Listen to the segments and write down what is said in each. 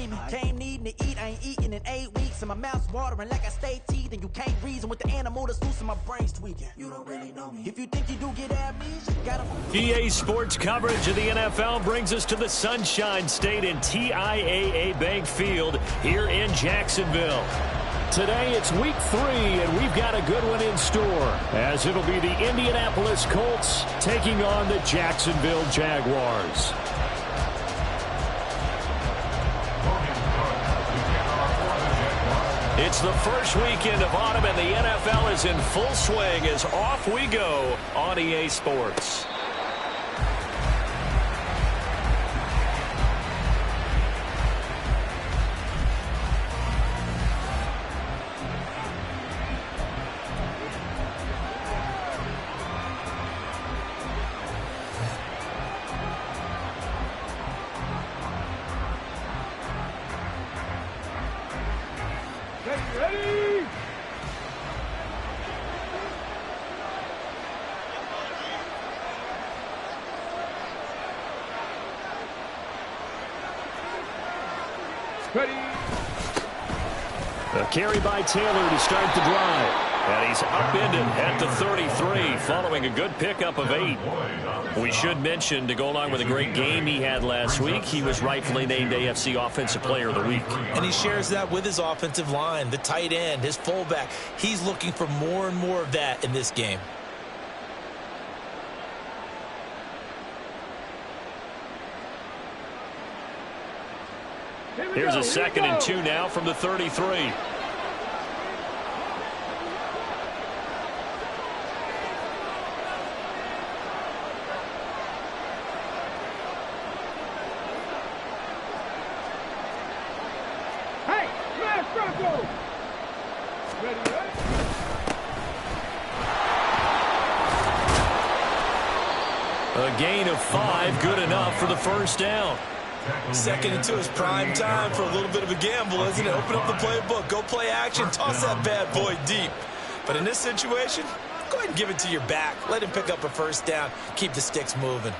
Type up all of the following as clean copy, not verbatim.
screaming. Came needing to eat, I ain't eating in 8 weeks. And my mouth's watering like I stay teeth. And you can't reason with the animal that's loose and my brain's tweaking. You don't really know me. If you think you do get amnesia, you gotta... EA Sports coverage of the NFL brings us to the Sunshine State in TIAA Bank Field here in Jacksonville. Today it's week 3, and we've got a good one in store, as it'll be the Indianapolis Colts taking on the Jacksonville Jaguars. It's the first weekend of autumn, and the NFL is in full swing as off we go on EA Sports. A carry by Taylor to start the drive. And he's upended at the 33 following a good pickup of 8. We should mention, to go along with a great game he had last week, he was rightfully named AFC Offensive Player of the Week. And he shares that with his offensive line, the tight end, his fullback. He's looking for more and more of that in this game. Here's a 2nd and 2 now from the 33. A gain of 5, good enough for the first down. 2nd and 2 is prime time for a little bit of a gamble, isn't it? Open up the playbook, go play action, toss that bad boy deep. But in this situation, go ahead and give it to your back. Let him pick up a first down. Keep the sticks moving.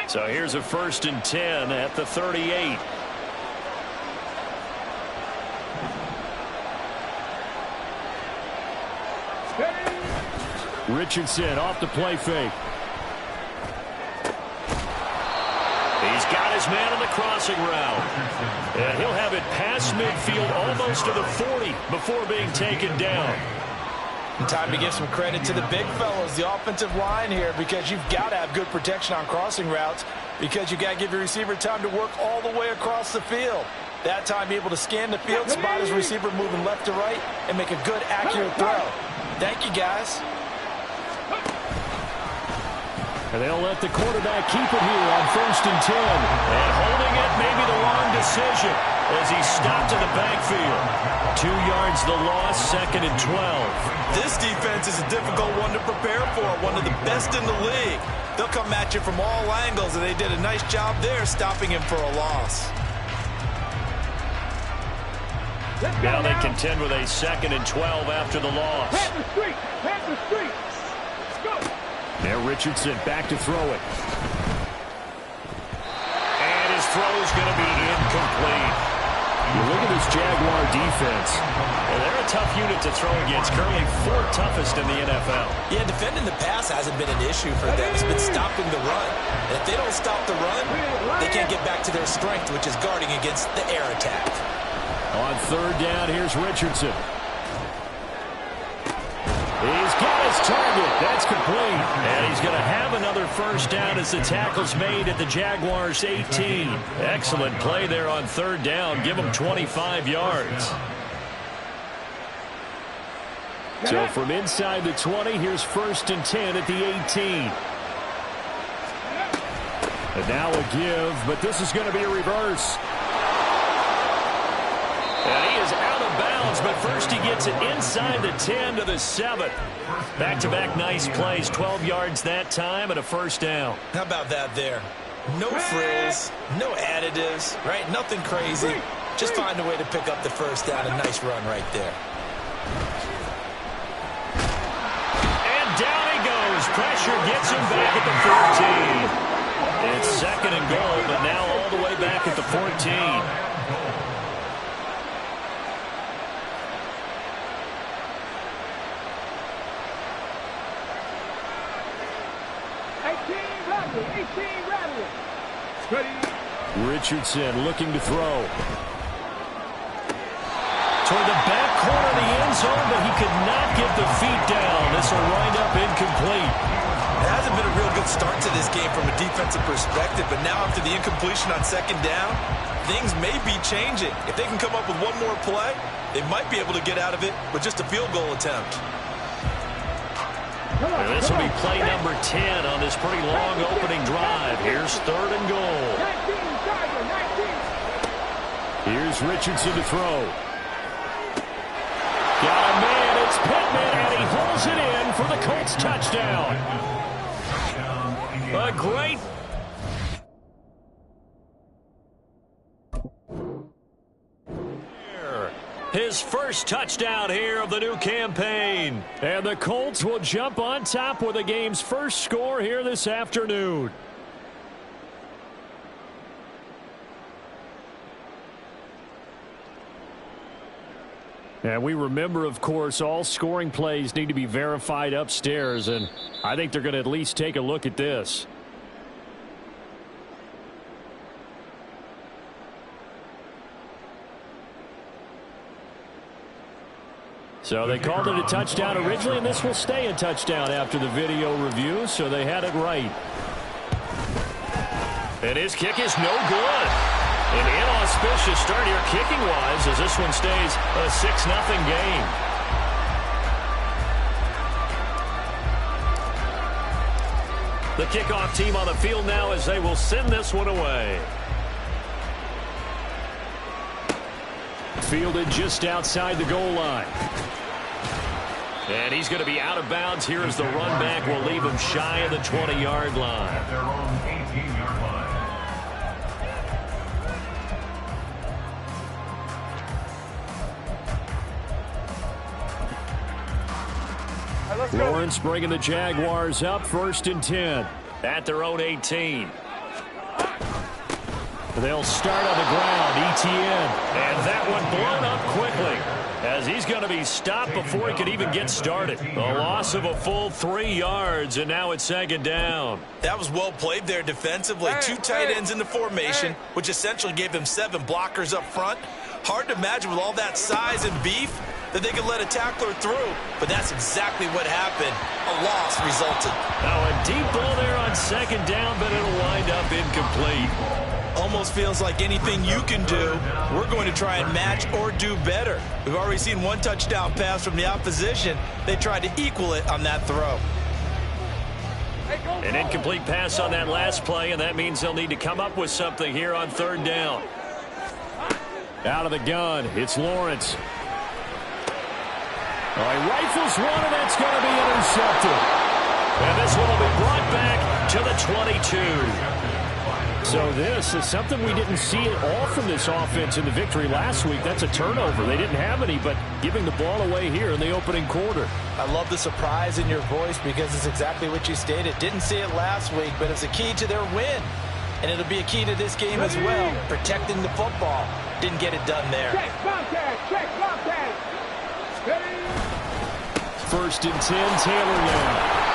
So here's a 1st and 10 at the 38. Richardson off the play fake. He's got his man on the crossing route. And he'll have it past midfield almost to the 40 before being taken down. And time to give some credit to the big fellows, the offensive line here, because you've got to have good protection on crossing routes, because you got to give your receiver time to work all the way across the field. That time be able to scan the field, spot his receiver moving left to right, and make a good, accurate throw. Thank you, guys. And they'll let the quarterback keep it here on 1st and 10. And holding it, maybe the wrong decision as he stopped in the backfield. 2 yards the loss, 2nd and 12. This defense is a difficult one to prepare for, one of the best in the league. They'll come at you from all angles, and they did a nice job there stopping him for a loss. Now they contend with a 2nd and 12 after the loss. Head the street! Head the street! Let's go! Now Richardson back to throw it. And his throw's going to be incomplete. You look at this Jaguar defense. And they're a tough unit to throw against. Currently 4th toughest in the NFL. Yeah, defending the pass hasn't been an issue for them. It's been stopping the run. And if they don't stop the run, they can't get back to their strength, which is guarding against the air attack. On 3rd down, here's Richardson. He's got his target. That's complete. And he's going to have another first down as the tackle's made at the Jaguars' 18. Excellent play there on 3rd down. Give them 25 yards. So from inside the 20, here's 1st and 10 at the 18. And now a give, but this is going to be a reverse. And he is out of bounds, but first he gets it inside the 10 to the 7. Back-to-back nice plays, 12 yards that time and a first down. How about that there? No frills, no additives, right? Nothing crazy. Just find a way to pick up the first down. A nice run right there. And down he goes. Pressure gets him back at the 14. It's second and goal, but now all the way back at the 14. Richardson looking to throw. Toward the back corner of the end zone, but he could not get the feet down. This will wind up incomplete. It hasn't been a real good start to this game from a defensive perspective, but now after the incompletion on second down, things may be changing. If they can come up with one more play, they might be able to get out of it with just a field goal attempt. And this will be play number 10 on this pretty long opening drive. Here's third and goal. Here's Richardson to throw. Got a man, it's Pittman, and he holds it in for the Colts touchdown. A great... His first touchdown here of the new campaign. And the Colts will jump on top with the game's first score here this afternoon. And we remember, of course, all scoring plays need to be verified upstairs, and I think they're going to at least take a look at this. So they called it a touchdown originally, and this will stay a touchdown after the video review, so they had it right. And his kick is no good. An inauspicious start here kicking-wise as this one stays a 6-0 game. The kickoff team on the field now as they will send this one away. Fielded just outside the goal line. And he's going to be out of bounds here as the run back will leave him shy of the 20-yard line. At their own 18-yard line. Lawrence bringing the Jaguars up, 1st and 10 at their own 18. They'll start on the ground, Etienne, and that one blown up quickly as he's going to be stopped before he could even get started. A loss of a full 3 yards, and now it's second down. That was well played there defensively. 2 tight ends in the formation, which essentially gave them 7 blockers up front. Hard to imagine with all that size and beef that they could let a tackler through, but that's exactly what happened. A loss resulted. Now a deep ball there on second down, but it'll wind up incomplete. Almost feels like anything you can do, we're going to try and match or do better. We've already seen 1 touchdown pass from the opposition. They tried to equal it on that throw. An incomplete pass on that last play, and that means they'll need to come up with something here on third down. Out of the gun, it's Lawrence. All right, rifles one, and that's going to be intercepted. And this one will be brought back to the 22. So this is something we didn't see at all from this offense in the victory last week. That's a turnover. They didn't have any, but giving the ball away here in the opening quarter. I love the surprise in your voice because it's exactly what you stated. Didn't see it last week, but it's a key to their win. And it'll be a key to this game as well, protecting the football. Didn't get it done there. Check, contact, check, contact. Ready? 1st and 10, Taylor now.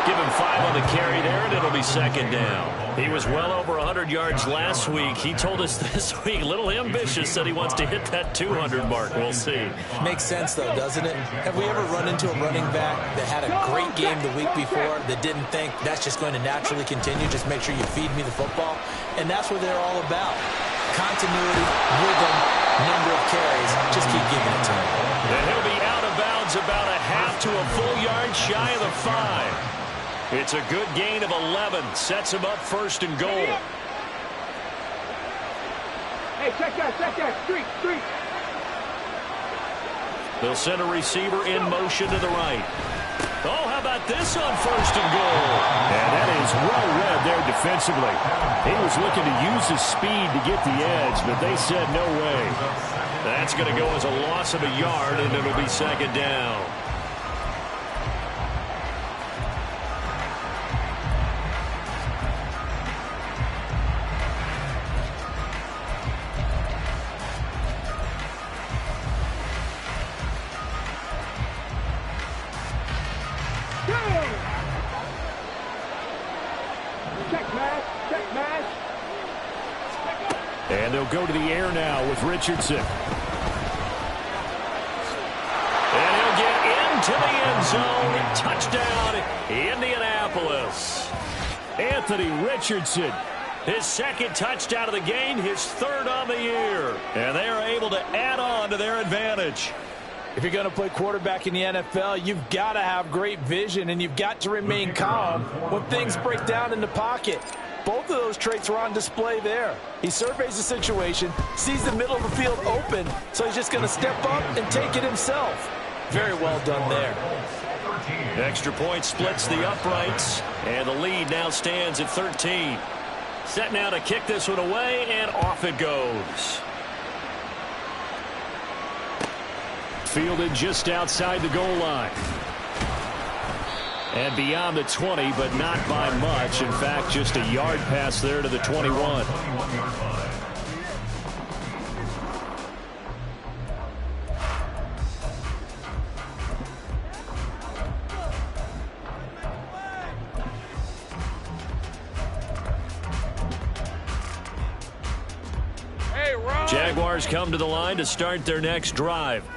Give him 5 on the carry there, and it'll be second down. He was well over 100 yards last week. He told us this week, a little ambitious, said he wants to hit that 200 mark. We'll see. Makes sense, though, doesn't it? Have we ever run into a running back that had a great game the week before that didn't think that's just going to naturally continue? Just make sure you feed me the football. And that's what they're all about. Continuity, rhythm, number of carries. Just keep giving it to him. And he'll be out of bounds about a half to a full yard shy of the 5. It's a good gain of 11. Sets him up 1st and goal. Hey, check that. Street. They'll send a receiver in motion to the right. Oh, how about this on 1st and goal? And that is well read there defensively. He was looking to use his speed to get the edge, but they said no way. That's going to go as a loss of a yard, and it'll be second down. Check mash. Check mash. And they'll go to the air now with Richardson. And he'll get into the end zone. Touchdown, Indianapolis. Anthony Richardson, his second touchdown of the game, his third on the year. And they are able to add on to their advantage. If you're going to play quarterback in the NFL, you've got to have great vision, and you've got to remain calm when things break down in the pocket. Both of those traits are on display there. He surveys the situation, sees the middle of the field open, so he's just going to step up and take it himself. Very well done there. Extra point splits the uprights, and the lead now stands at 13. Set now to kick this one away, and off it goes. Fielded just outside the goal line. And beyond the 20, but not by much. In fact, just a yard pass there to the 21. Jaguars come to the line to start their next drive.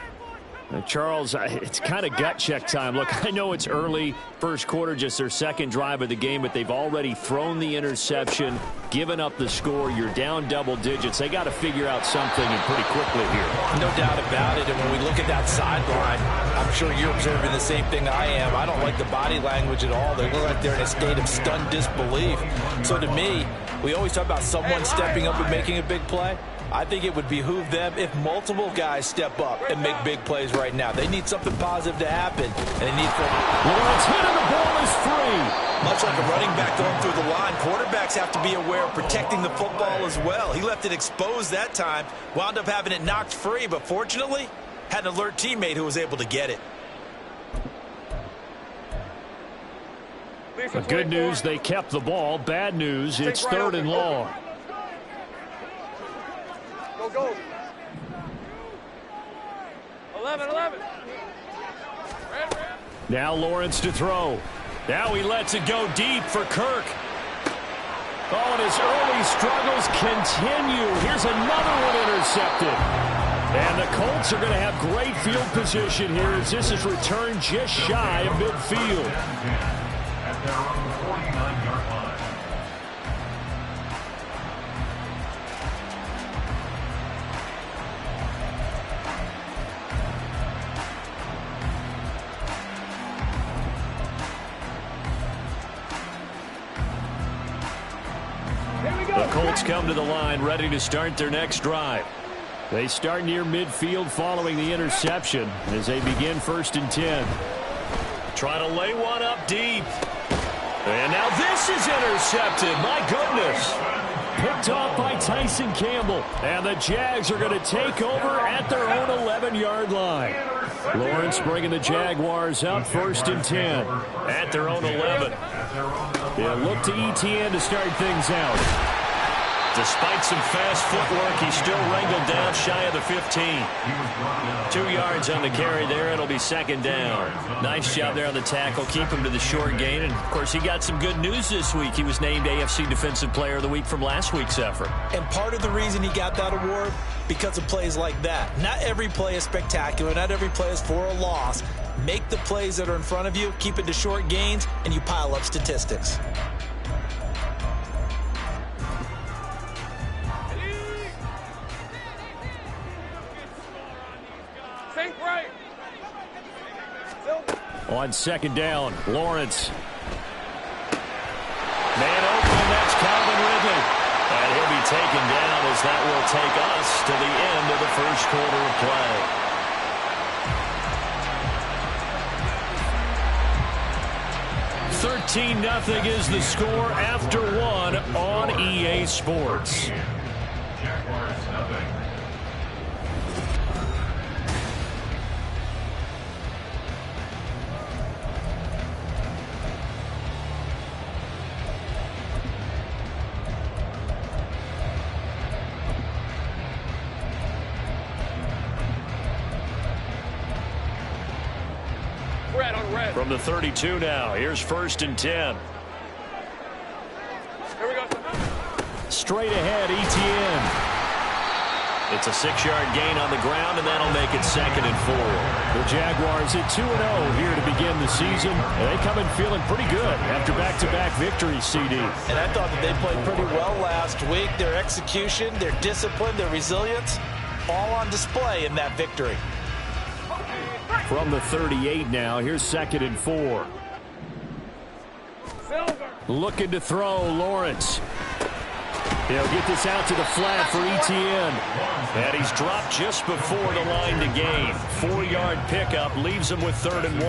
Charles, it's kind of gut check time. Look, I know it's early, first quarter, just their second drive of the game, but they've already thrown the interception, given up the score. You're down double digits. They got to figure out something and pretty quickly here. No doubt about it. And when we look at that sideline, I'm sure you're observing the same thing I am. I don't like the body language at all. They look like they're in a state of stunned disbelief. So to me, we always talk about someone stepping up and making a big play. I think it would behoove them if multiple guys step up and make big plays right now. They need something positive to happen, and they need... Lawrence hit and the ball is free. Much like a running back going through the line, quarterbacks have to be aware of protecting the football as well. He left it exposed that time, wound up having it knocked free, but fortunately, had an alert teammate who was able to get it. Good news, they kept the ball. Bad news, it's third and long. Go. 11. Now Lawrence to throw. Now he lets it go deep for Kirk. Oh, and his early struggles continue. Here's another one intercepted. And the Colts are going to have great field position here as this is returned just shy of midfield. At their own 49-yard line. The Colts come to the line ready to start their next drive. They start near midfield following the interception as they begin 1st and 10. Try to lay one up deep. And now this is intercepted. My goodness. Picked off by Tyson Campbell. And the Jags are going to take over at their own 11-yard line. Lawrence bringing the Jaguars up 1st and 10 at their own 11. They'll look to ETN to start things out. Despite some fast footwork, he's still wrangled down shy of the 15. 2 yards on the carry there. It'll be 2nd down. Nice job there on the tackle. Keep him to the short gain. And, of course, he got some good news this week. He was named AFC Defensive Player of the Week from last week's effort. And part of the reason he got that award, because of plays like that. Not every play is spectacular. Not every play is for a loss. Make the plays that are in front of you, keep it to short gains, and you pile up statistics. On 2nd down, Lawrence. Man open, that's Calvin Ridley. And he'll be taken down as that will take us to the end of the first quarter of play. 13-0 is the score after 1 on EA Sports. Jaguars nothing. From the 32 now, here's 1st and 10. Straight ahead, Etienne. It's a 6-yard gain on the ground, and that'll make it 2nd and 4. The Jaguars at 2-0 here to begin the season. They come in feeling pretty good after back-to-back victories, CD. And I thought that they played pretty well last week. Their execution, their discipline, their resilience, all on display in that victory. From the 38 now, here's 2nd and 4. Looking to throw, Lawrence. He'll get this out to the flat for Etienne. And he's dropped just before the line to gain. 4-yard pickup leaves him with 3rd and 1.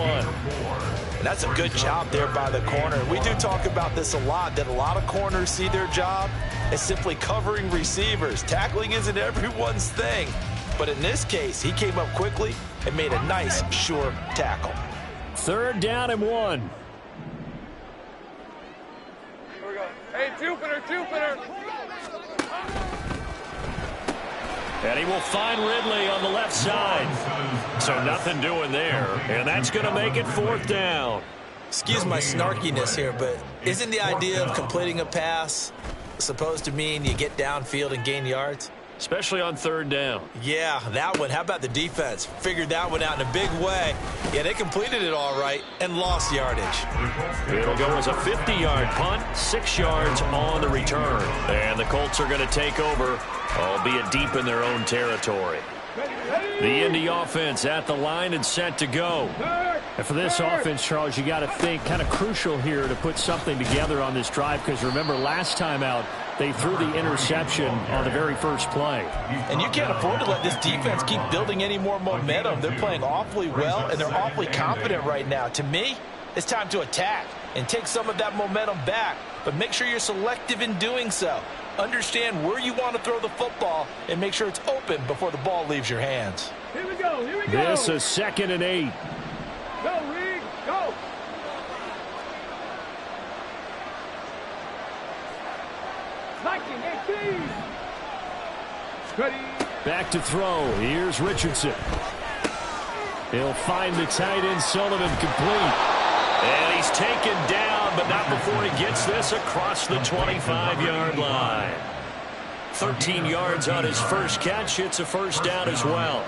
And that's a good job there by the corner. We do talk about this a lot, that a lot of corners see their job as simply covering receivers. Tackling isn't everyone's thing. But in this case, he came up quickly and made a nice, sure tackle. 3rd down and 1. Here we go. Hey, Jupiter. And he will find Ridley on the left side. So nothing doing there. And that's going to make it 4th down. Excuse my snarkiness here, but isn't the idea of completing a pass supposed to mean you get downfield and gain yards? Especially on 3rd down. Yeah, that one. How about the defense? Figured that one out in a big way. Yeah, they completed it all right and lost yardage. It'll go as a 50-yard punt, 6 yards on the return. And the Colts are going to take over, albeit deep in their own territory. The Indy offense at the line and set to go. And for this offense, Charles, you got to think kind of crucial here to put something together on this drive, because remember last time out they threw the interception on the very first play. And you can't afford to let this defense keep building any more momentum. They're playing awfully well, and they're awfully confident right now. To me, it's time to attack and take some of that momentum back, but make sure you're selective in doing so. Understand where you want to throw the football and make sure it's open before the ball leaves your hands. Here we go. This is 2nd and 8. Go, Reed, go. Back to throw. Here's Richardson. He'll find the tight end, Sullivan, complete. And he's taken down, but not before he gets this across the 25-yard line. 13 yards on his first catch. It's a 1st down as well.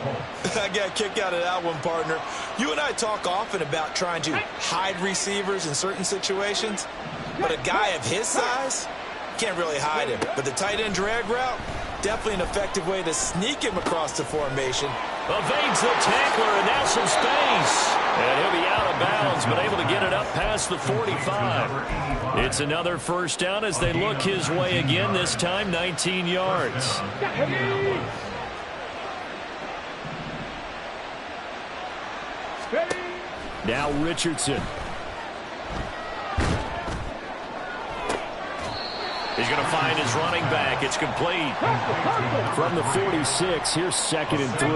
I got a kick out of that one, partner. You and I talk often about trying to hide receivers in certain situations, but a guy of his size can't really hide him. But the tight end drag route, definitely an effective way to sneak him across the formation. Evades the tackler, and now some space. And he'll be out of bounds, but able to get it up past the 45. It's another 1st down as they look his way again, this time 19 yards. Now Richardson. He's going to find his running back. It's complete. From the 46, here's 2nd and 3.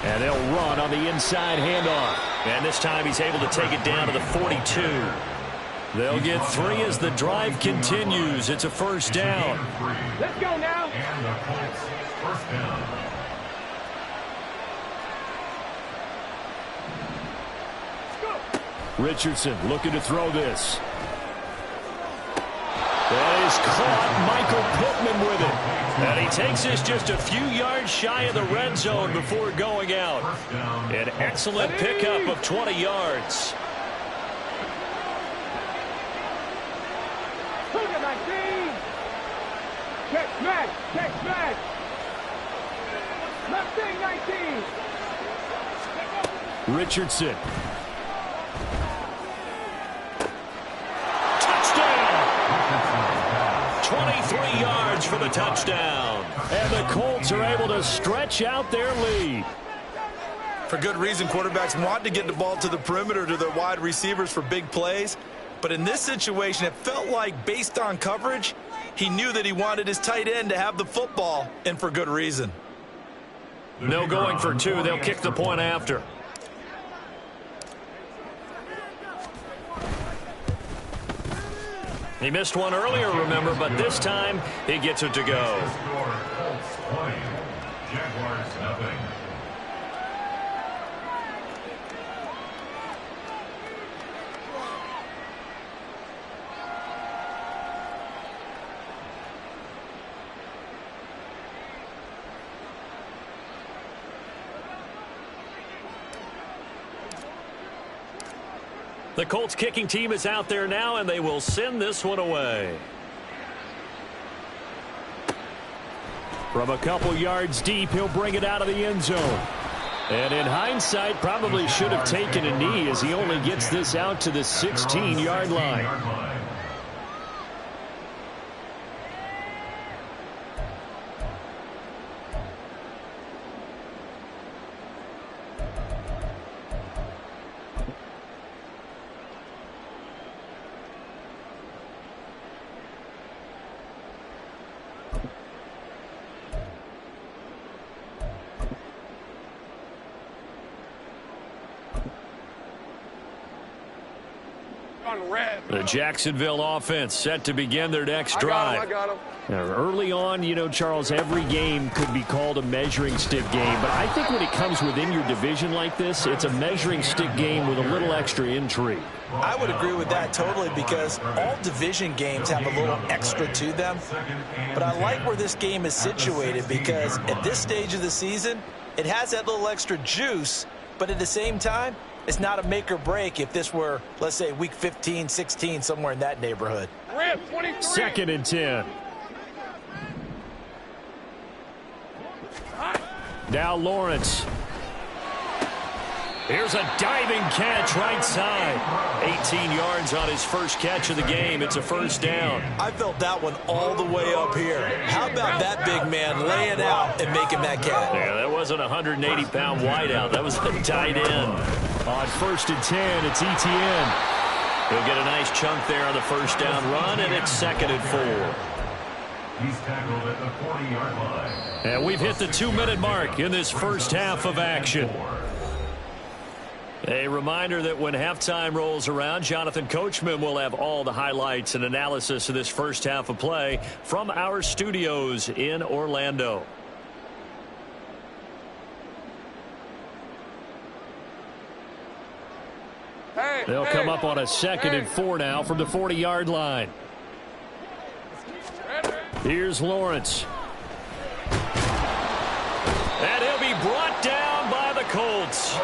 And they'll run on the inside handoff. And this time he's able to take it down to the 42. They'll get 3 as the drive continues. It's a 1st down. Let's go now. And the Colts, 1st down. Richardson looking to throw this. That is caught. Michael Pittman with it. And he takes this just a few yards shy of the red zone before going out. An excellent pickup of 20 yards. Catch match. Left thing, 19. Richardson. Touchdown! 23 yards for the touchdown. And the Colts are able to stretch out their lead. For good reason, quarterbacks want to get the ball to the perimeter to their wide receivers for big plays. But in this situation, it felt like, based on coverage, he knew that he wanted his tight end to have the football, and for good reason. No going for 2. They'll kick the point after. He missed one earlier, remember, but this time he gets it to go. Colts 20, Jaguars nothing. The Colts kicking team is out there now, and they will send this one away. From a couple yards deep, he'll bring it out of the end zone. And in hindsight, probably should have taken a knee as he only gets this out to the 16-yard line. The Jacksonville offense set to begin their next drive. I got him. Now, early on, you know, Charles, every game could be called a measuring stick game. But I think when it comes within your division like this, it's a measuring stick game with a little extra intrigue. I would agree with that totally because all division games have a little extra to them. But I like where this game is situated because at this stage of the season, it has that little extra juice. But at the same time, it's not a make or break if this were, let's say, week 15, 16, somewhere in that neighborhood. 2nd and 10. Now Lawrence. Here's a diving catch right side. 18 yards on his first catch of the game. It's a first down. I felt that one all the way up here. How about that big man laying out and making that catch? Yeah, that wasn't a 180-pound wideout. That was a tight end. On 1st and 10, it's Etienne. He'll get a nice chunk there on the first down run, and it's 2nd and 4. He's tackled at the 40-yard line. And we've hit the 2-minute mark in this first half of action. A reminder that when halftime rolls around, Jonathan Coachman will have all the highlights and analysis of this first half of play from our studios in Orlando. They'll come up on a 2nd and 4 now from the 40-yard line. Here's Lawrence. And he'll be brought down by the Colts.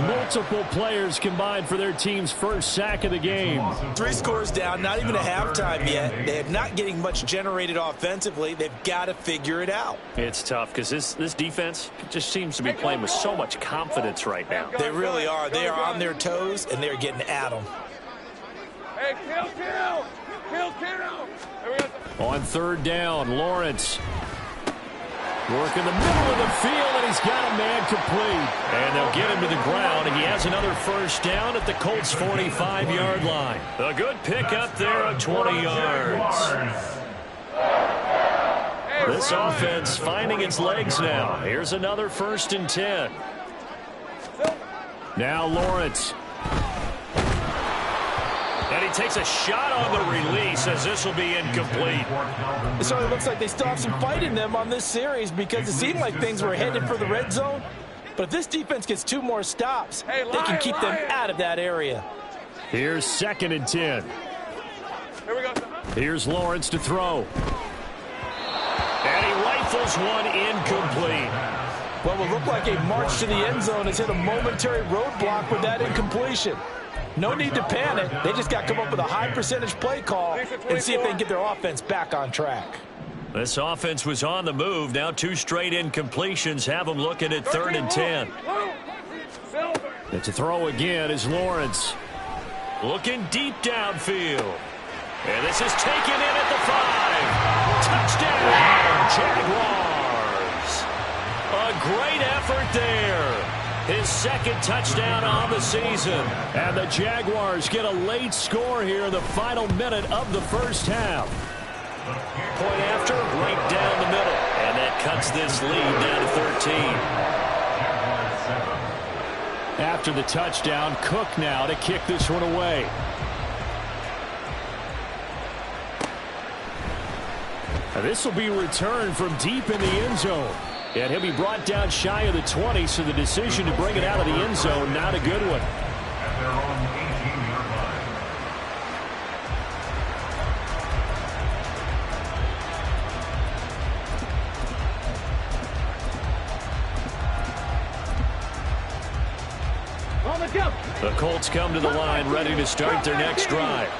Multiple players combined for their team's first sack of the game. 3 scores down, not even a halftime yet. They're not getting much generated offensively. They've got to figure it out. It's tough because this defense just seems to be playing with so much confidence right now. They really are. They are on their toes, and they're getting at them. Hey, kill. On 3rd down, Lawrence. Working the middle of the field, and he's got a man complete. And they'll get him to the ground, and he has another first down at the Colts' 45-yard line. A good pickup there of 20 yards. This offense finding its legs now. Here's another 1st and 10. Now Lawrence. And he takes a shot on the release as this will be incomplete. It certainly looks like they still have some fight in them on this series because it seemed like things were headed for the red zone. But if this defense gets 2 more stops, they can keep them out of that area. Here's 2nd and 10. Here we go. Here's Lawrence to throw. And he rifles one incomplete. What will look like a march to the end zone has hit a momentary roadblock with that incompletion. No need to panic. They just got to come up with a high percentage play call and see if they can get their offense back on track. This offense was on the move. Now 2 straight incompletions have them looking at 3rd and 10. It's a throw again as Lawrence. Looking deep downfield. And this is taken in at the 5. Touchdown, Jaguars. A great effort there. His 2nd touchdown on the season. And the Jaguars get a late score here in the final minute of the first half. Point after, right down the middle. And that cuts this lead down to 13. After the touchdown, Cook now to kick this one away. Now this will be returned from deep in the end zone. And he'll be brought down shy of the 20, so the decision to bring it out of the end zone, not a good one. At their own 18-yard line. The Colts come to the line ready to start their next drive.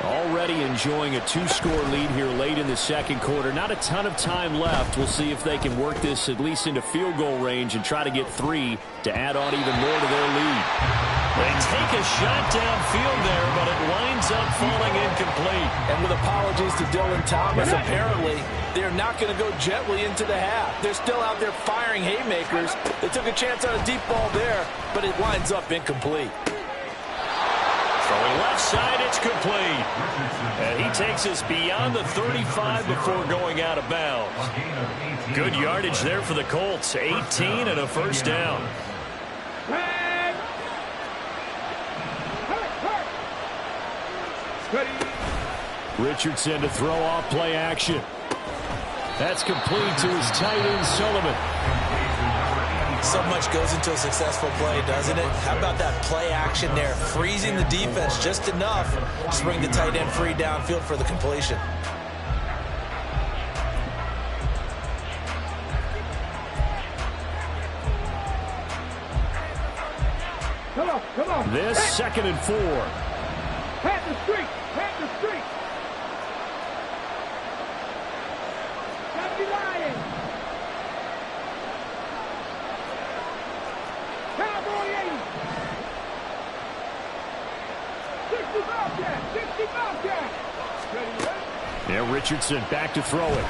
Already enjoying a 2-score lead here late in the second quarter. Not a ton of time left. We'll see if they can work this at least into field goal range and try to get 3 to add on even more to their lead. They take a shot downfield there, but it winds up falling incomplete. And with apologies to Dylan Thomas, apparently they're not going to go gently into the half. They're still out there firing haymakers. They took a chance on a deep ball there, but it winds up incomplete. Throwing left side, it's complete. And he takes us beyond the 35 before going out of bounds. Good yardage there for the Colts. 18 and a first down. Richardson to throw off play action. That's complete to his tight end, Sullivan. So much goes into a successful play, doesn't it? How about that play action there? Freezing the defense just enough to bring the tight end free downfield for the completion. Come on. This second and 4. Pat the street. Happy Lions. Cowboy 80. 60 Bobcat. Yeah, Richardson back to throw it.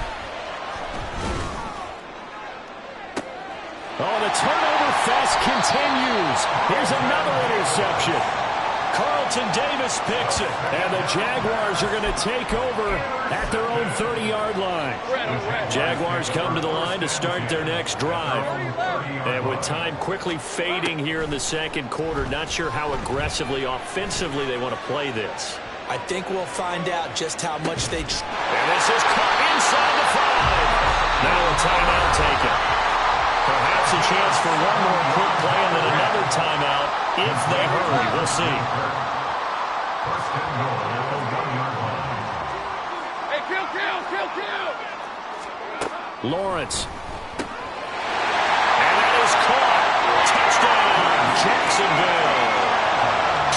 Oh, the turnover fest continues. Here's another interception. Carlton Davis picks it. And the Jaguars are going to take over at their own 30-yard line. Jaguars come to the line to start their next drive. And with time quickly fading here in the second quarter, not sure how aggressively, offensively they want to play this. I think we'll find out just how much they... And this is caught inside the 5. Now a timeout taken. Perhaps a chance for one more quick play and then another timeout if they hurry. We'll see. Hey, kill. Lawrence. And that is caught. Touchdown, Jacksonville.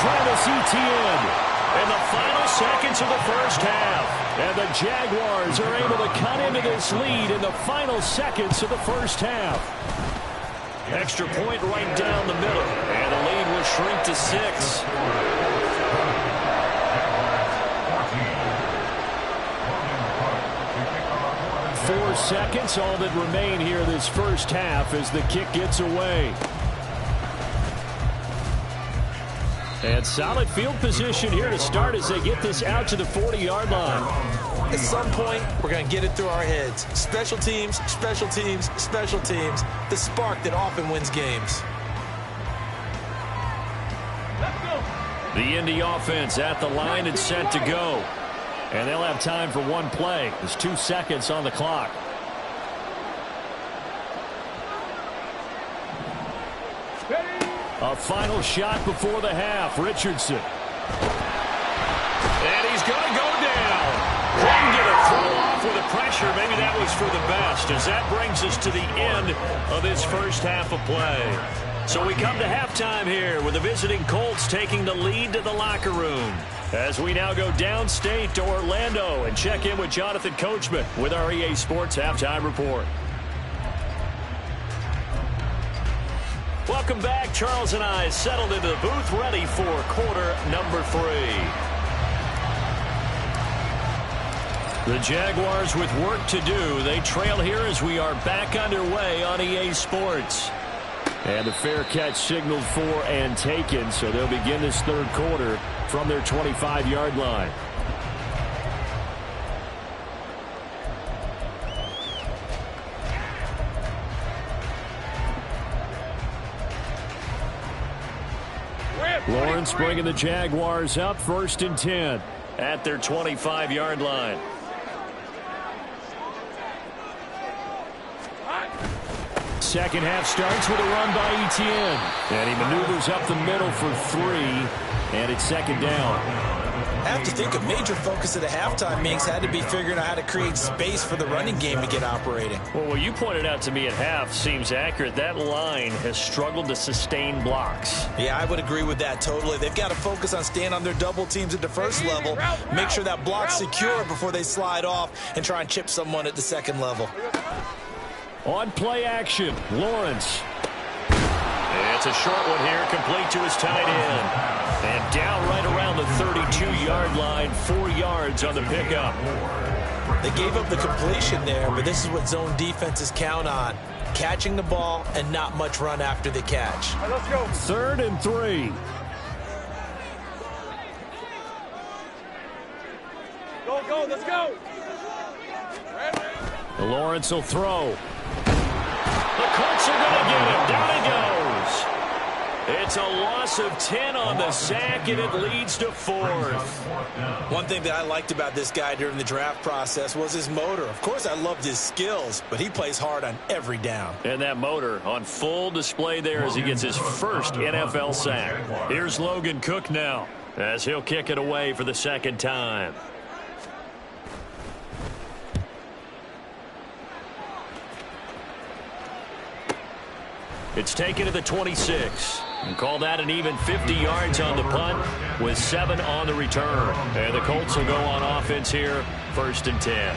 Travis Etienne in the final seconds of the first half. And the Jaguars are able to cut into this lead in the final seconds of the first half. Extra point right down the middle. And the lead will shrink to 6. 4 seconds, all that remain here this first half as the kick gets away. And solid field position here to start as they get this out to the 40-yard line. At some point, we're going to get it through our heads. Special teams. The spark that often wins games. The Indy offense at the line and set to go. And they'll have time for one play. There's 2 seconds on the clock. A final shot before the half. Richardson. And he's going to go down. Couldn't get a throw off with the pressure. Maybe that was for the best, as that brings us to the end of this first half of play. So we come to halftime here with the visiting Colts taking the lead to the locker room. As we now go downstate to Orlando and check in with Jonathan Coachman with our EA Sports Halftime Report. Welcome back. Charles and I settled into the booth ready for quarter number 3. The Jaguars with work to do. They trail here as we are back underway on EA Sports. And the fair catch signaled for and taken, so they'll begin this third quarter from their 25-yard line. Lawrence bringing the Jaguars up 1st and 10 at their 25-yard line. Second half starts with a run by Etienne. And he maneuvers up the middle for 3. And it's second down. I have to think a major focus of the halftime Minks had to be figuring out how to create space for the running game to get operating. Well, what you pointed out to me at half seems accurate. That line has struggled to sustain blocks. Yeah, I would agree with that totally. They've got to focus on staying on their double teams at the first level, make sure that block's secure before they slide off and try and chip someone at the second level. On play action, Lawrence. It's a short one here, complete to his tight end. And down right around the 32-yard line, 4 yards on the pickup. They gave up the completion there, but this is what zone defenses count on. Catching the ball and not much run after the catch. Right, let's go. 3rd and 3. Go, let's go. Lawrence will throw. The Colts are going to get him. Down he goes. It's a loss of 10 on the sack, and it leads to 4th. One thing that I liked about this guy during the draft process was his motor. Of course, I loved his skills, but he plays hard on every down. And that motor on full display there as he gets his first NFL sack. Here's Logan Cook now as he'll kick it away for the second time. It's taken to the 26. And call that an even 50 yards on the punt with 7 on the return. And the Colts will go on offense here, 1st and 10.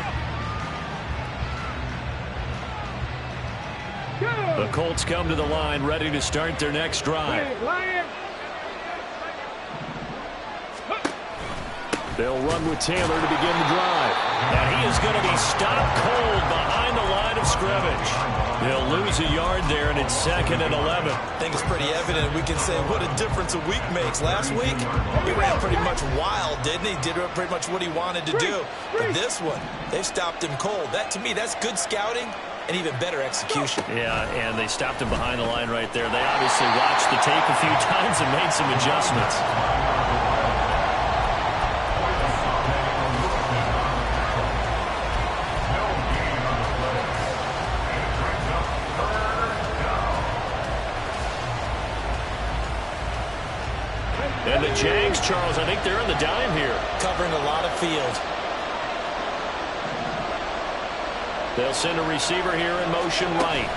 The Colts come to the line ready to start their next drive. They'll run with Taylor to begin the drive. And he is going to be stopped cold behind the line of scrimmage. They'll lose a yard there, and it's 2nd and 11. I think it's pretty evident. We can say what a difference a week makes. Last week, he ran pretty much wild, didn't he? Did pretty much what he wanted to do. But this one, they've stopped him cold. That, to me, that's good scouting and even better execution. Yeah, and they stopped him behind the line right there. They obviously watched the tape a few times and made some adjustments. And the Jags, Charles, I think they're on the dime here. Covering a lot of field. They'll send a receiver here in motion right.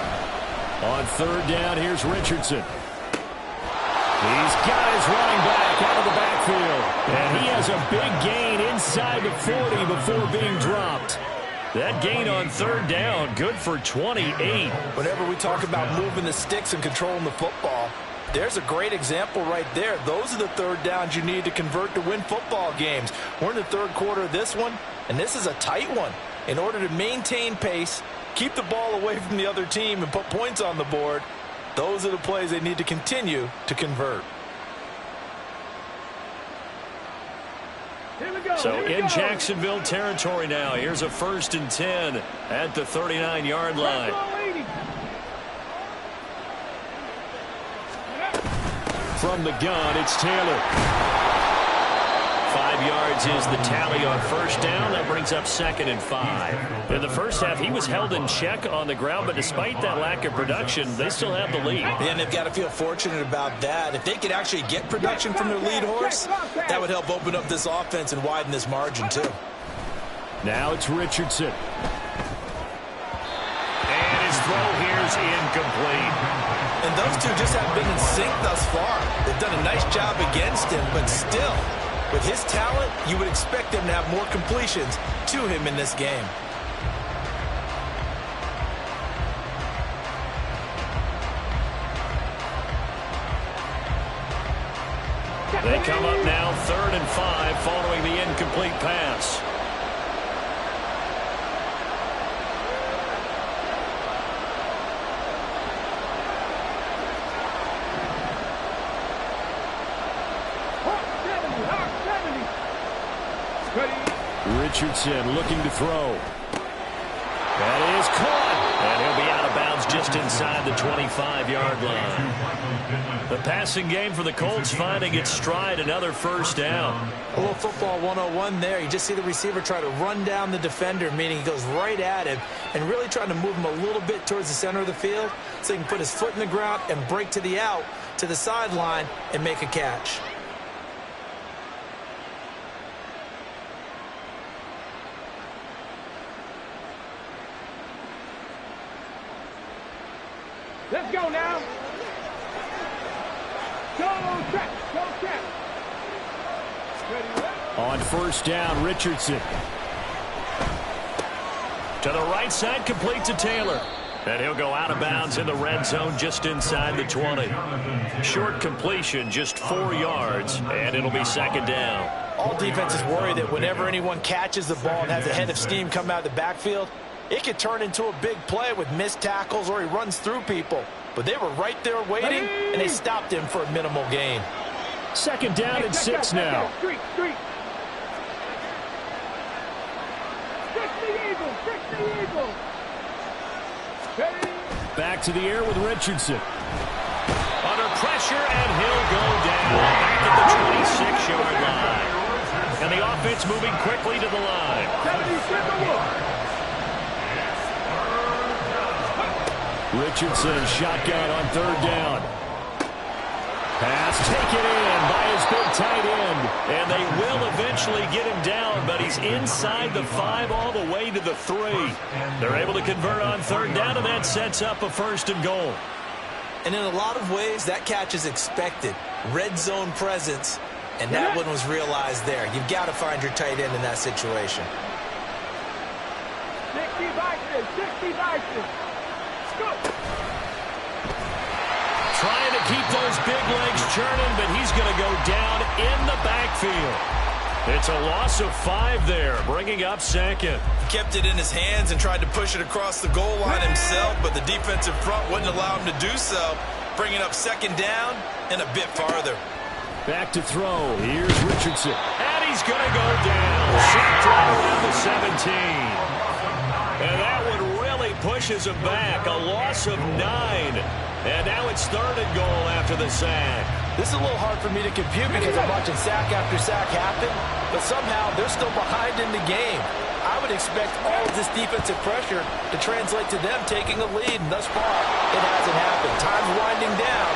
On 3rd down, here's Richardson. He's got his running back out of the backfield. And he has a big gain inside the 40 before being dropped. That gain on 3rd down, good for 28. Whenever we talk about moving the sticks and controlling the football, there's a great example right there. Those are the 3rd downs you need to convert to win football games. We're in the 3rd quarter of this one, and this is a tight one. In order to maintain pace, keep the ball away from the other team, and put points on the board, those are the plays they need to continue to convert. So in Jacksonville territory now, here's a 1st and 10 at the 39-yard line. From the gun, it's Taylor. 5 yards is the tally on 1st down. That brings up 2nd and 5. In the first half, he was held in check on the ground, but despite that lack of production, they still have the lead. And they've got to feel fortunate about that. If they could actually get production from their lead horse, that would help open up this offense and widen this margin, too. Now it's Richardson. And his throw here's incomplete. And those two just haven't been in sync thus far. They've done a nice job against him, but still, with his talent, you would expect them to have more completions to him in this game. They come up now 3rd and 5 following the incomplete pass. Richardson looking to throw. That is caught. And he'll be out of bounds just inside the 25-yard line. The passing game for the Colts finding its stride, another 1st down. A little football 101 there. You just see the receiver try to run down the defender, meaning he goes right at him, and really trying to move him a little bit towards the center of the field so he can put his foot in the ground and break to the out, to the sideline, and make a catch. On first down, Richardson. To the right side, complete to Taylor. And he'll go out of bounds in the red zone just inside the 20. Short completion, just 4 yards, and it'll be second down. All defenses worry that whenever anyone catches the ball and has a head of steam come out of the backfield, it could turn into a big play with missed tackles or he runs through people. But they were right there waiting, and they stopped him for a minimal gain. Second down and 6 now. Back to the air with Richardson. Under pressure, and he'll go down back at the 26-yard line. And the offense moving quickly to the line. Richardson shotgun on third down. Pass taken in by his big tight end. And they will eventually get him down, but he's inside the 5 all the way to the 3. They're able to convert on third down, and that sets up a first and goal. And in a lot of ways, that catch is expected. Red zone presence, and that one was realized there. You've got to find your tight end in that situation. 60 Vikings, 60 Vikings. Go. Trying to keep those big legs churning, but he's going to go down in the backfield. It's a loss of 5 there, bringing up second. Kept it in his hands and tried to push it across the goal line himself, but the defensive front wouldn't allow him to do so, bringing up second down and a bit farther. Back to throw. Here's Richardson. And he's going to go down. Sacked right around the 17. And that one really pushes him back. A loss of 9. And now it's third and goal after the sack. This is a little hard for me to compute because I'm watching sack after sack happen, but somehow they're still behind in the game. I would expect all of this defensive pressure to translate to them taking a lead, and thus far, it hasn't happened. Time's winding down.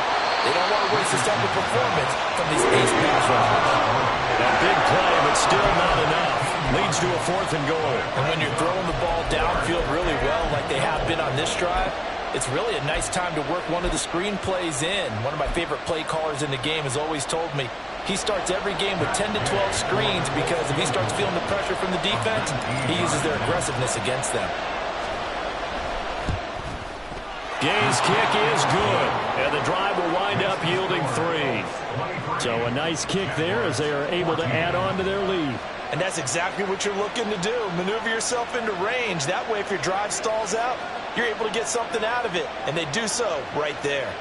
They don't want to waste this type of performance from these ace pass rushers. That big play, but still not enough. Leads to a fourth and goal. And when you're throwing the ball downfield really well like they have been on this drive, it's really a nice time to work one of the screen plays in. One of my favorite play callers in the game has always told me he starts every game with 10 to 12 screens because if he starts feeling the pressure from the defense, he uses their aggressiveness against them. Gay's kick is good, and the drive will wind up yielding 3. So a nice kick there as they are able to add on to their lead. And that's exactly what you're looking to do. Maneuver yourself into range. That way, if your drive stalls out, you're able to get something out of it. And they do so right there.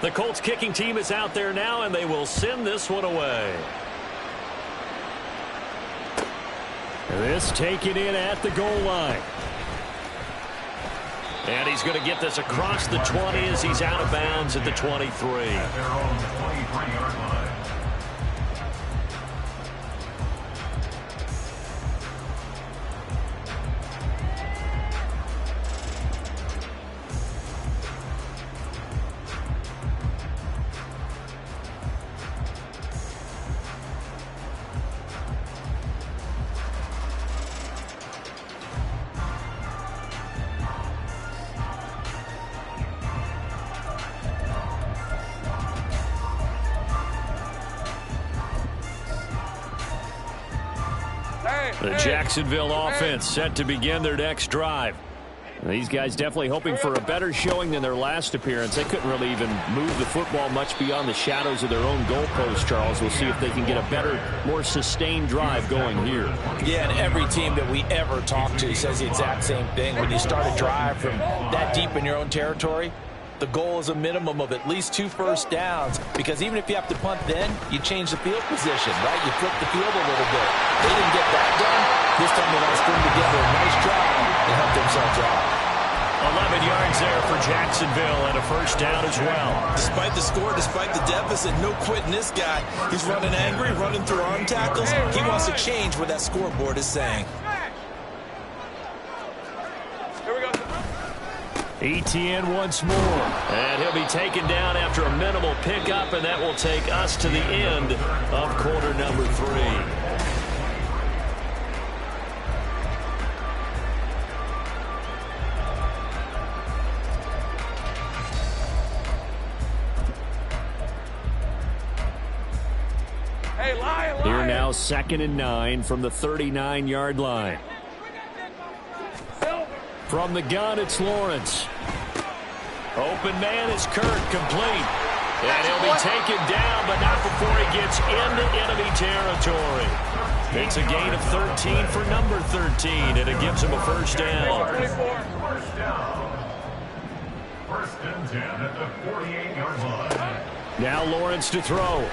The Colts kicking team is out there now, and they will send this one away. This taken in at the goal line. And he's going to get this across the 20 as he's out of bounds at the 23. At their own 23-yard line. The Jacksonville offense set to begin their next drive. These guys definitely hoping for a better showing than their last appearance. They couldn't really even move the football much beyond the shadows of their own goalpost, Charles. We'll see if they can get a better, more sustained drive going here. Yeah, and every team that we ever talk to says the exact same thing. When you start a drive from that deep in your own territory, the goal is a minimum of at least 2 first downs, because even if you have to punt then, you change the field position, right? You flip the field a little bit. They didn't get that done. This time they want to string together a nice drive and help themselves out. 11 yards there for Jacksonville and a first down as well. Despite the score, despite the deficit, no quitting this guy. He's running angry, running through arm tackles. He wants to change what that scoreboard is saying. Etienne once more. And he'll be taken down after a minimal pickup, and that will take us to the end of quarter number 3. Here now, 2nd and 9 from the 39-yard line. From the gun, it's Lawrence. Open man is Kirk, complete. And he'll be taken down, but not before he gets into enemy territory. It's a gain of 13 for number 13, and it gives him a first down. First and 10 at the 48-yard line. Now Lawrence to throw.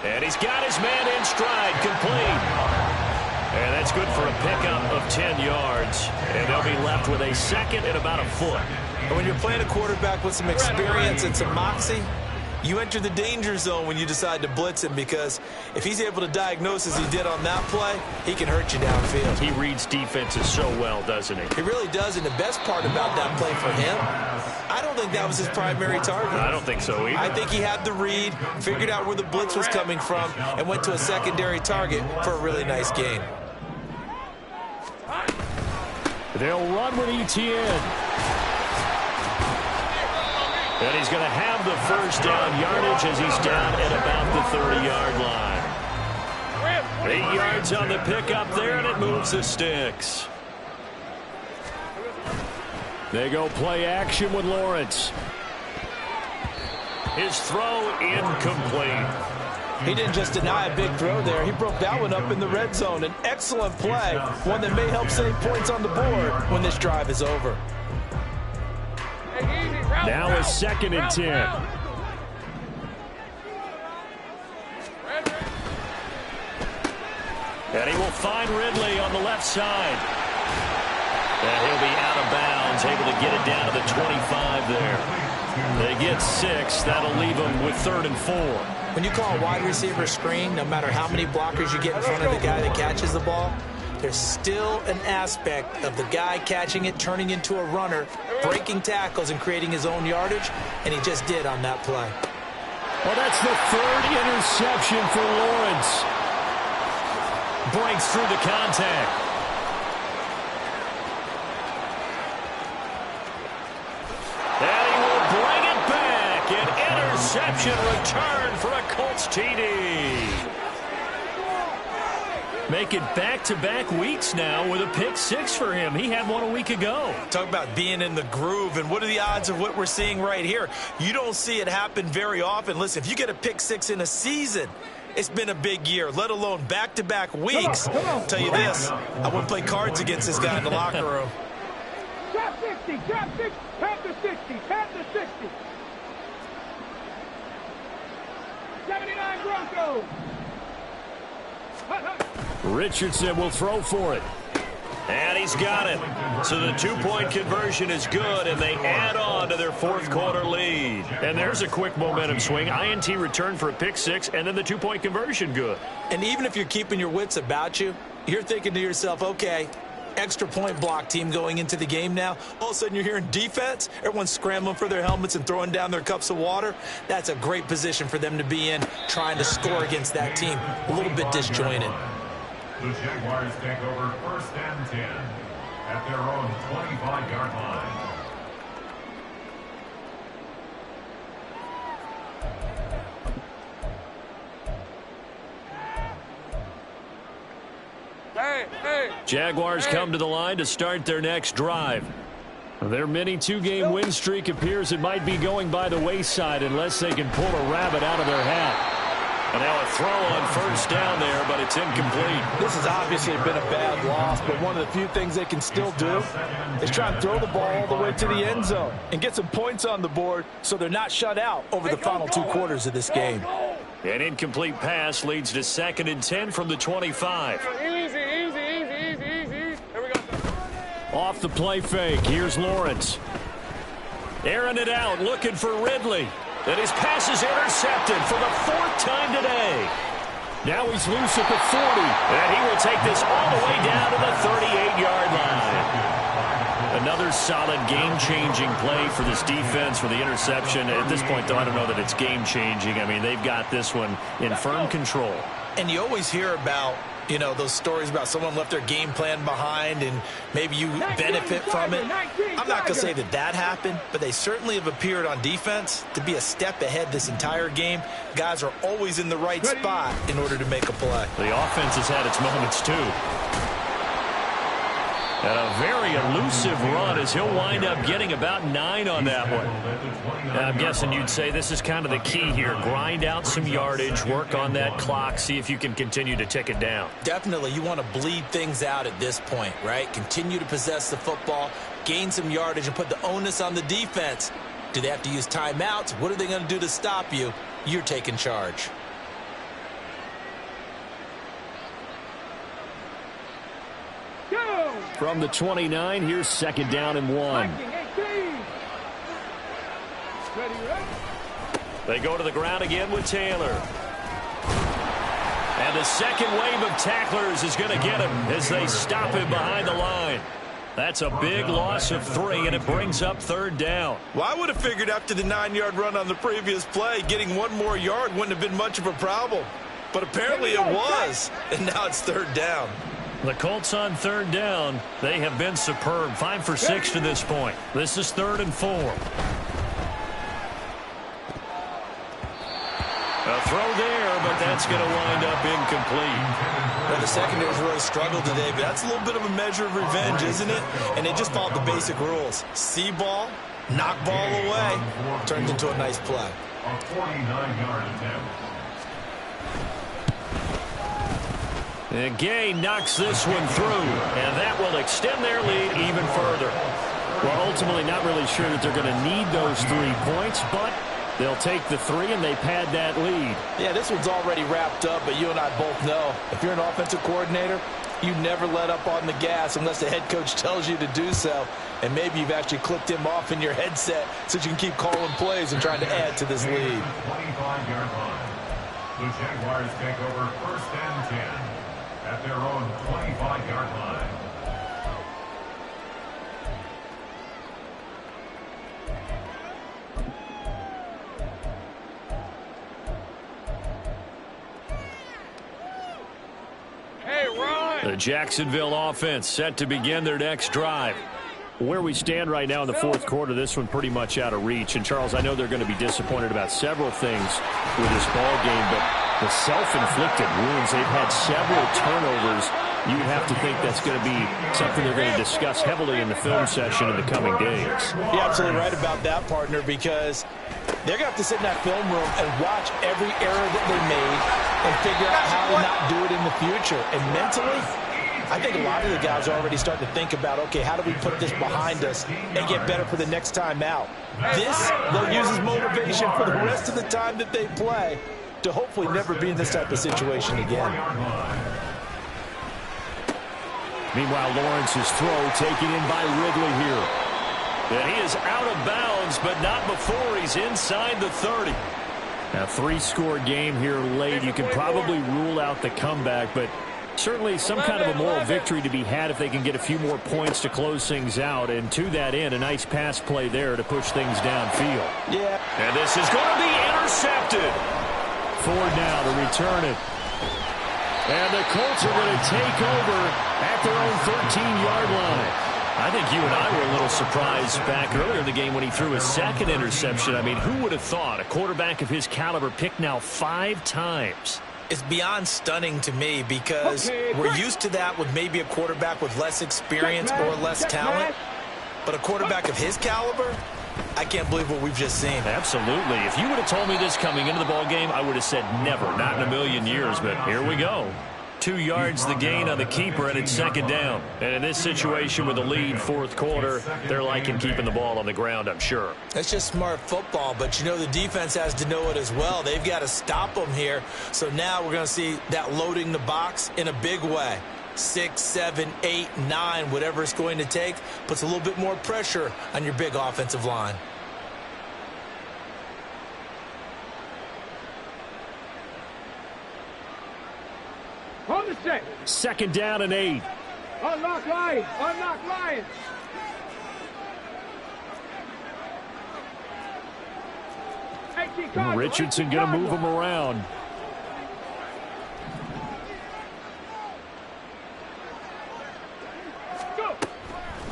And he's got his man in stride, complete. And that's good for a pickup of 10 yards. And they'll be left with a second and about a foot. And when you're playing a quarterback with some experience and some moxie, you enter the danger zone when you decide to blitz him, because if he's able to diagnose as he did on that play, he can hurt you downfield. He reads defenses so well, doesn't he? He really does, and the best part about that play for him, I don't think that was his primary target. I don't think so either. I think he had the read, figured out where the blitz was coming from, and went to a secondary target for a really nice gain. They'll run with Etienne. And he's going to have the first down yardage as he's down at about the 30-yard line. 8 yards on the pickup there, and it moves the sticks. They go play action with Lawrence. His throw incomplete. He didn't just deny a big throw there. He broke that one up in the red zone. An excellent play, one that may help save points on the board when this drive is over. Now a 2nd and 10. And he will find Ridley on the left side. And he'll be out of bounds, able to get it down to the 25 there. They get 6. That'll leave them with 3rd and 4. When you call a wide receiver screen, no matter how many blockers you get in front of the guy that catches the ball, there's still an aspect of the guy catching it, turning into a runner, breaking tackles and creating his own yardage, and he just did on that play. Well, that's the 3rd interception for Lawrence. Breaks through the contact. And he will bring it back. An interception return for a Colts TD. Making back-to-back weeks now with a pick-6 for him. He had one a week ago. Talk about being in the groove, and what are the odds of what we're seeing right here? You don't see it happen very often. Listen, if you get a pick-6 in a season, it's been a big year, let alone back-to-back weeks. I'll tell you this, I wouldn't play cards against this guy in the locker room. Drop 60, drop 60, tap to 60, tap to 60. 79 Broncos. Richardson will throw for it. And he's got it. So the 2-point conversion is good, and they add on to their 4th quarter lead. And there's a quick momentum swing. INT return for a pick-6, and then the 2-point conversion good. And even if you're keeping your wits about you, you're thinking to yourself, okay, extra point block team going into the game now. All of a sudden you're hearing defense, everyone's scrambling for their helmets and throwing down their cups of water. That's a great position for them to be in, trying to score against that team. A little bit disjointed. The Jaguars take over 1st and 10 at their own 25-yard line. Jaguars come to the line to start their next drive. Their mini 2-game win streak appears it might be going by the wayside unless they can pull a rabbit out of their hat. And now a throw on 1st down there, but it's incomplete. This has obviously been a bad loss, but one of the few things they can still do is try and throw the ball all the way to the end zone and get some points on the board so they're not shut out over the final 2 quarters of this game. An incomplete pass leads to 2nd and 10 from the 25. Easy. Here we go. Off the play fake, here's Lawrence. Airing it out, looking for Ridley. And his pass is intercepted for the 4th time today. Now he's loose at the 40. And he will take this all the way down to the 38-yard line. Another solid game-changing play for this defense for the interception. At this point, though, I don't know that it's game-changing. I mean, they've got this one in firm control. And you always hear about, you know, those stories about someone left their game plan behind and maybe you benefit from it. I'm not going to say that that happened, but they certainly have appeared on defense to be a step ahead this entire game. Guys are always in the right spot in order to make a play. The offense has had its moments, too. And a very elusive run as he'll wind up getting about 9 on that one. And I'm guessing you'd say this is kind of the key here. Grind out some yardage, work on that clock, see if you can continue to tick it down. Definitely. You want to bleed things out at this point, right? Continue to possess the football, gain some yardage, and put the onus on the defense. Do they have to use timeouts? What are they going to do to stop you? You're taking charge. From the 29, here's 2nd down and 1. They go to the ground again with Taylor. And the second wave of tacklers is going to get him as they stop him behind the line. That's a big loss of 3, and it brings up 3rd down. Well, I would have figured after the 9-yard run on the previous play, getting 1 more yard wouldn't have been much of a problem. But apparently it was, and now it's 3rd down. The Colts on 3rd down. They have been superb. 5 for 6 to this point. This is 3rd and 4. A throw there, but that's going to wind up incomplete. Well, the secondary's really struggled today, but that's a little bit of a measure of revenge, isn't it? And they just followed the basic rules. See ball, knock ball away, turned into a nice play. A 49-yard attempt. And Gay knocks this one through, and that will extend their lead even further. Well, ultimately not really sure that they're going to need those 3 points, but they'll take the 3 and they pad that lead. Yeah, this one's already wrapped up, but you and I both know if you're an offensive coordinator, you never let up on the gas unless the head coach tells you to do so. And maybe you've actually clicked him off in your headset so you can keep calling plays and trying to add to this lead. 25-yard line. The Jaguars take over 1st and 10 at their own 25-yard line. Hey, Ron! The Jacksonville offense set to begin their next drive. Where we stand right now in the 4th quarter, this one pretty much out of reach. And, Charles, I know they're going to be disappointed about several things with this ball game, but the self-inflicted wounds, they've had several turnovers. You would have to think that's going to be something they're going to discuss heavily in the film session in the coming days. You're absolutely right about that, partner, because they're going to have to sit in that film room and watch every error that they made and figure out how to not do it in the future. And mentally, I think a lot of the guys are already starting to think about, okay, how do we put this behind us and get better for the next time out? This, they'll use as motivation for the rest of the time that they play to hopefully never be in this type of situation again. Meanwhile, Lawrence's throw taken in by Ridley here. And he is out of bounds, but not before he's inside the 30. Now, 3-score game here late. You can probably rule out the comeback, but certainly some kind of a moral victory to be had if they can get a few more points to close things out. And to that end, a nice pass play there to push things downfield. Yeah. And this is going to be intercepted. Ford now to return it. And the Colts are going to take over at their own 13-yard line. I think you and I were a little surprised back earlier in the game when he threw his 2nd interception. I mean, who would have thought a quarterback of his caliber picked now 5 times? It's beyond stunning to me because we're used to that with maybe a quarterback with less experience or less talent. But a quarterback of his caliber, I can't believe what we've just seen. Absolutely. If you would have told me this coming into the ballgame, I would have said never, not in a million years. But here we go. 2 yards the gain on the keeper, and it's 2nd down. And in this situation with the lead 4th quarter, they're liking keeping the ball on the ground, I'm sure. That's just smart football, but you know the defense has to know it as well. They've got to stop them here. So now we're going to see that loading the box in a big way. 6, 7, 8, 9, whatever it's going to take, puts a little bit more pressure on your big offensive line. On the set. 2nd down and 8. Unlock line. Unlock line. Richardson going to move him around.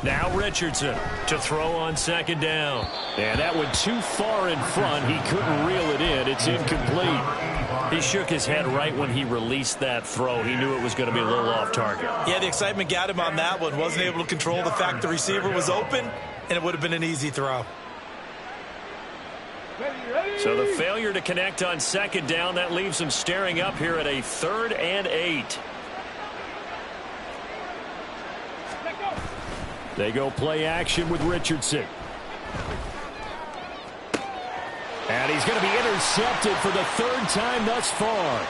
Now Richardson to throw on second down. And that went too far in front. He couldn't reel it in. It's incomplete. He shook his head right when he released that throw. He knew it was going to be a little off target. Yeah, the excitement got him on that one. Wasn't able to control the fact the receiver was open, and it would have been an easy throw. So the failure to connect on second down, that leaves him staring up here at a 3rd and 8. They go play action with Richardson. And he's going to be intercepted for the 3rd time thus far.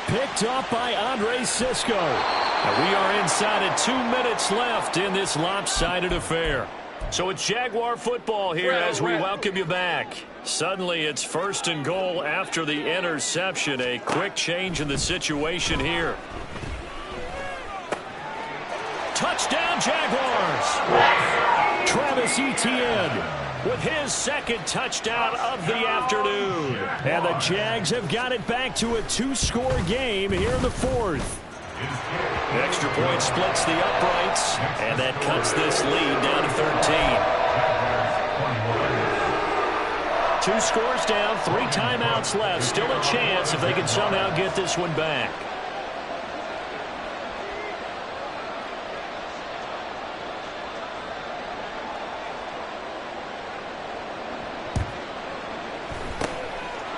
Picked up by Andre Cisco. And we are inside of 2 minutes left in this lopsided affair. So it's Jaguar football here as we welcome you back. Suddenly it's 1st and goal after the interception. A quick change in the situation here. Touchdown Jaguars! Travis Etienne with his 2nd touchdown of the afternoon. And the Jags have got it back to a 2-score game here in the 4th. The extra point splits the uprights, and that cuts this lead down to 13. 2 scores down, 3 timeouts left. Still a chance if they can somehow get this one back.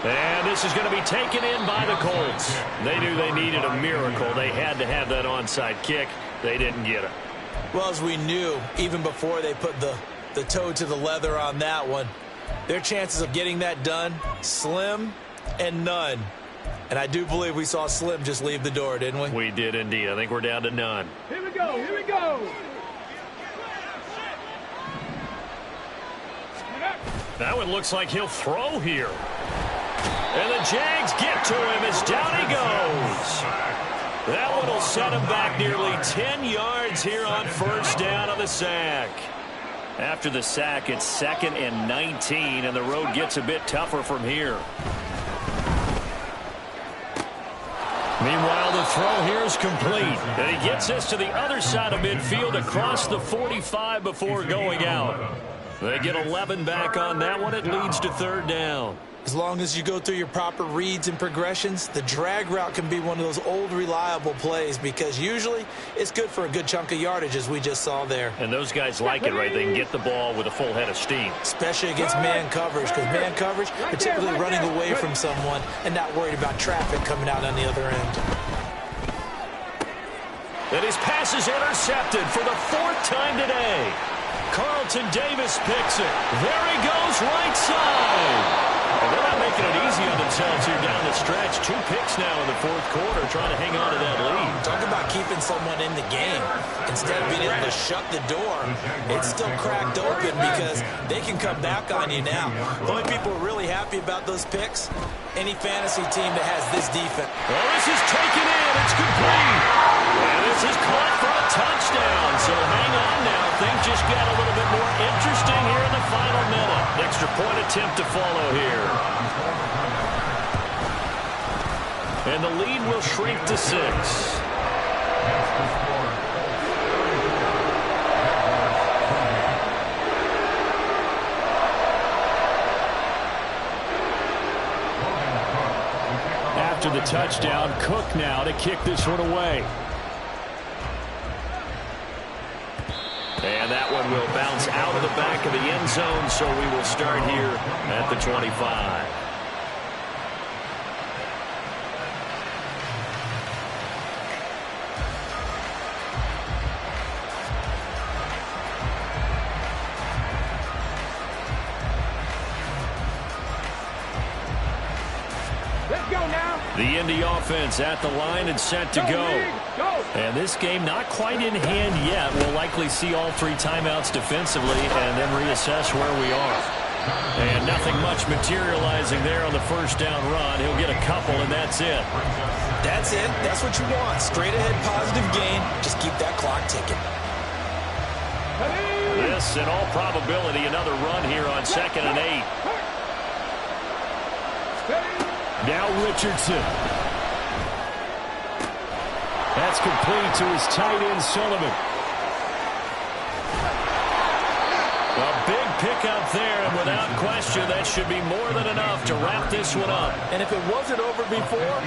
And this is going to be taken in by the Colts. They knew they needed a miracle. They had to have that onside kick. They didn't get it. Well, as we knew, even before they put the toe to the leather on that one, their chances of getting that done, slim and none. And I do believe we saw Slim just leave the door, didn't we? We did indeed. I think we're down to none. Here we go, here we go. That one looks like he'll throw here. And the Jags get to him as down he goes. That one will set him back nearly 10 yards here on 1st down on the sack. After the sack, it's 2nd and 19, and the road gets a bit tougher from here. Meanwhile, the throw here is complete. And he gets us to the other side of midfield across the 45 before going out. They get 11 back on that one. It leads to 3rd down. As long as you go through your proper reads and progressions, the drag route can be one of those old reliable plays because usually it's good for a good chunk of yardage as we just saw there. And those guys like it, right? They can get the ball with a full head of steam. Especially against man coverage because man coverage, you're typically running away from someone and not worried about traffic coming out on the other end. And his pass is intercepted for the 4th time today. Carlton Davis picks it. There he goes, right side. And they're not making it easy on themselves here down the stretch. 2 picks now in the 4th quarter trying to hang on to that lead. Talk about keeping someone in the game. Instead of being able to shut the door, it's still cracked open because they can come back on you now. The only people really happy about those picks, any fantasy team that has this defense. Well, this is taken in. It's complete. And this is caught for a touchdown. So hang on now. Things just got a little bit more interesting here in the final minute. Extra point attempt to follow here. And the lead will shrink to 6. After the touchdown, Cook now to kick this one away. And that one will bounce out of the back of the end zone, so we will start here at the 25. Let's go now. The Indy offense at the line and set to go. And this game not quite in hand yet. We'll likely see all 3 timeouts defensively and then reassess where we are. And nothing much materializing there on the 1st down run. He'll get a couple, and that's it. That's it. That's what you want. Straight ahead positive gain. Just keep that clock ticking. This, in all probability, another run here on 2nd and 8. Now Richardson. That's complete to his tight end, Sullivan. A big pickup there, and without question, that should be more than enough to wrap this one up. And if it wasn't over before,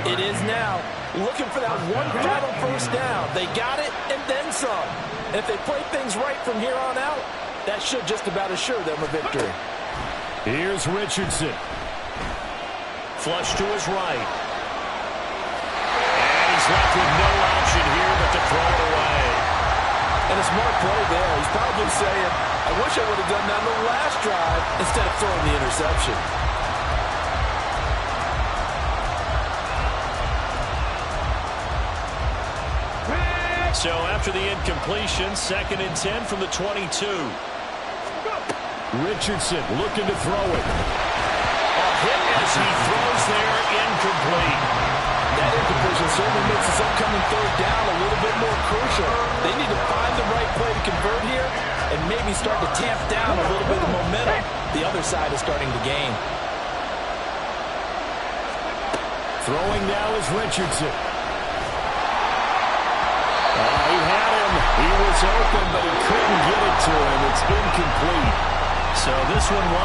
it is now. Looking for that one final first down. They got it and then some. And if they play things right from here on out, that should just about assure them a victory. Here's Richardson. Flush to his right. And he's left with no option here but to throw it away. And a smart play there. He's probably saying, I wish I would have done that on the last drive instead of throwing the interception. So after the incompletion, 2nd and 10 from the 22. Richardson looking to throw it. A hit as he throws there, incomplete. That incompletion certainly makes this upcoming third down a little bit more crucial. They need to find the right play to convert here and maybe start to tamp down a little bit of momentum. The other side is starting to gain. Throwing now is Richardson. He had him. He was open, but he couldn't get it to him. It's incomplete. So this one